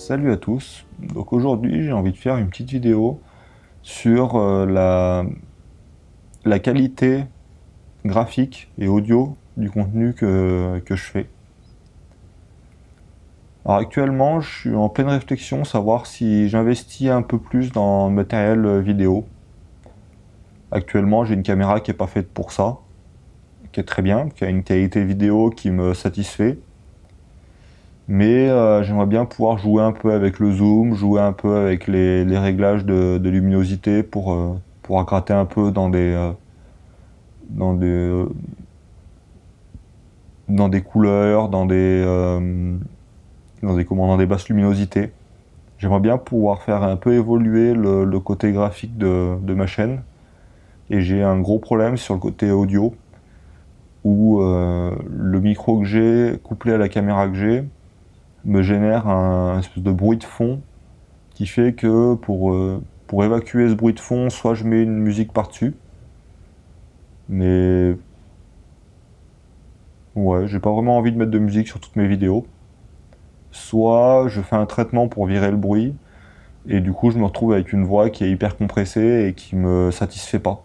Salut à tous. Donc aujourd'hui j'ai envie de faire une petite vidéo sur la qualité graphique et audio du contenu que je fais. Alors actuellement je suis en pleine réflexion, savoir si j'investis un peu plus dans le matériel vidéo. Actuellement j'ai une caméra qui est pas faite pour ça, qui est très bien, qui a une qualité vidéo qui me satisfait. Mais j'aimerais bien pouvoir jouer un peu avec le zoom, jouer un peu avec les réglages de luminosité pour gratter un peu dans des, euh, dans des couleurs, dans des basses luminosités. J'aimerais bien pouvoir faire un peu évoluer le côté graphique de ma chaîne. Et j'ai un gros problème sur le côté audio, où le micro que j'ai, couplé à la caméra que j'ai, me génère un espèce de bruit de fond qui fait que pour évacuer ce bruit de fond, soit je mets une musique par-dessus, mais ouais, j'ai pas vraiment envie de mettre de musique sur toutes mes vidéos, soit je fais un traitement pour virer le bruit, et du coup je me retrouve avec une voix qui est hyper compressée et qui me satisfait pas.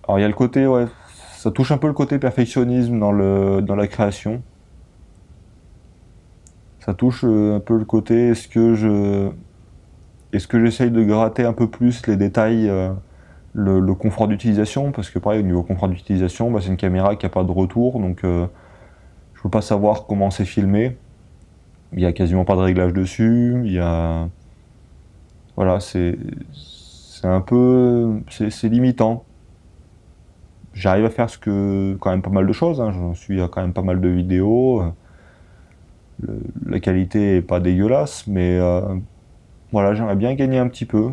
Alors il y a le côté, ouais, ça touche un peu le côté perfectionnisme dans la création. Ça touche un peu le côté, est-ce que j'essaye de gratter un peu plus les détails, le confort d'utilisation, parce que pareil au niveau confort d'utilisation, bah, c'est une caméra qui n'a pas de retour, donc je peux pas savoir comment c'est filmé. Il y a quasiment pas de réglage dessus. Il y a, voilà, c'est un peu, c'est limitant. J'arrive à faire quand même pas mal de choses. Hein. J'en suis à quand même pas mal de vidéos. La qualité est pas dégueulasse, mais voilà, j'aimerais bien gagner un petit peu.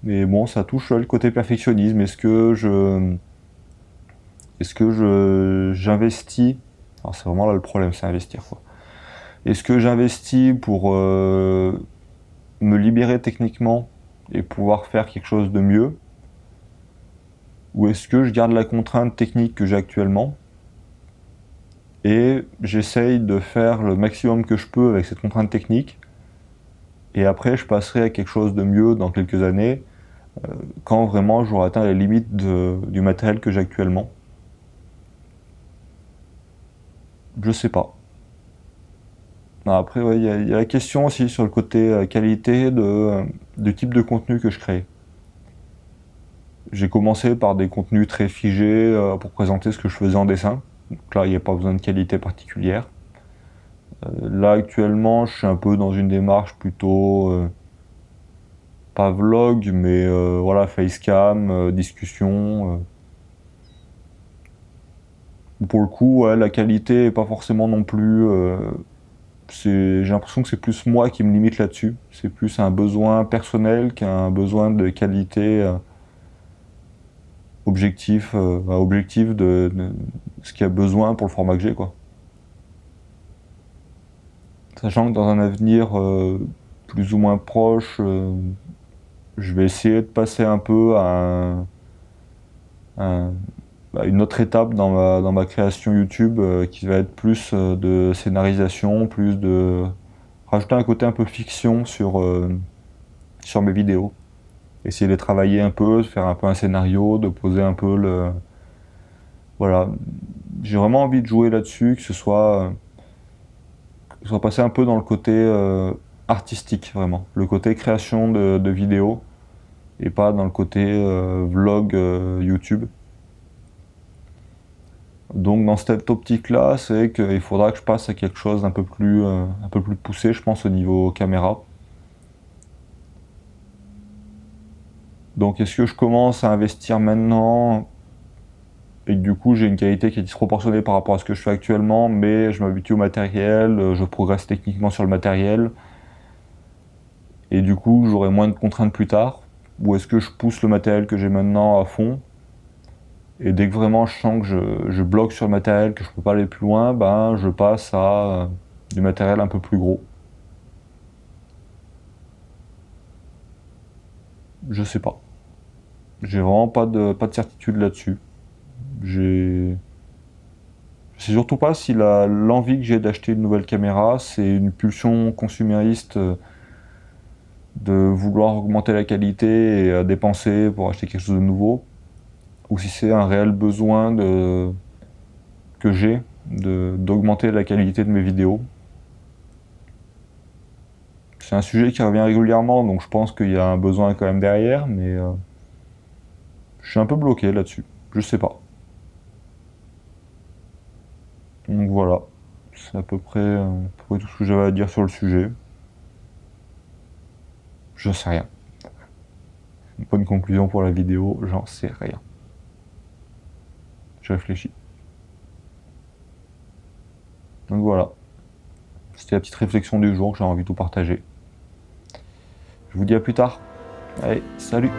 Mais bon, ça touche le côté perfectionnisme. Est-ce que j'investis? Alors c'est vraiment là le problème, c'est investir quoi. Est-ce que j'investis pour me libérer techniquement et pouvoir faire quelque chose de mieux? Ou est-ce que je garde la contrainte technique que j'ai actuellement et j'essaye de faire le maximum que je peux avec cette contrainte technique, et après je passerai à quelque chose de mieux dans quelques années, quand vraiment j'aurai atteint les limites du matériel que j'ai actuellement? Je sais pas. Après, ouais, il y a la question aussi sur le côté qualité du type de contenu que je crée. J'ai commencé par des contenus très figés pour présenter ce que je faisais en dessin. Donc là, il n'y a pas besoin de qualité particulière. Là, actuellement, je suis un peu dans une démarche plutôt, pas vlog, mais voilà, facecam, discussion. Pour le coup, ouais, la qualité est pas forcément non plus. J'ai l'impression que c'est plus moi qui me limite là-dessus. C'est plus un besoin personnel qu'un besoin de qualité objectif de ce qu'il y a besoin pour le format que j'ai, quoi. Sachant que dans un avenir plus ou moins proche, je vais essayer de passer un peu un- à une autre étape dans ma création YouTube, qui va être plus de scénarisation, plus de rajouter un côté un peu fiction sur mes vidéos. Essayer de les travailler un peu, de faire un peu un scénario, de poser un peu le... Voilà. J'ai vraiment envie de jouer là-dessus, que ce soit passé un peu dans le côté artistique, vraiment. Le côté création de vidéos, et pas dans le côté vlog YouTube. Donc dans cette optique-là, c'est qu'il faudra que je passe à quelque chose un peu plus poussé, je pense, au niveau caméra. Donc est-ce que je commence à investir maintenant et que du coup j'ai une qualité qui est disproportionnée par rapport à ce que je fais actuellement, mais je m'habitue au matériel, je progresse techniquement sur le matériel, et du coup j'aurai moins de contraintes plus tard? Ou est-ce que je pousse le matériel que j'ai maintenant à fond, et dès que vraiment je sens que je bloque sur le matériel, que je peux pas aller plus loin, ben je passe à du matériel un peu plus gros? Je sais pas. J'ai vraiment pas de certitude là-dessus. Je Je sais surtout pas si l'envie que j'ai d'acheter une nouvelle caméra, c'est une pulsion consumériste de vouloir augmenter la qualité et dépenser pour acheter quelque chose de nouveau, ou si c'est un réel besoin que j'ai d'augmenter la qualité de mes vidéos. C'est un sujet qui revient régulièrement, donc je pense qu'il y a un besoin quand même derrière, mais je suis un peu bloqué là-dessus. Je sais pas. Donc voilà, c'est à peu près tout ce que j'avais à dire sur le sujet. Je sais rien. Une bonne conclusion pour la vidéo, j'en sais rien. Je réfléchis. Donc voilà, c'était la petite réflexion du jour que j'ai envie de vous partager. Je vous dis à plus tard. Allez, salut!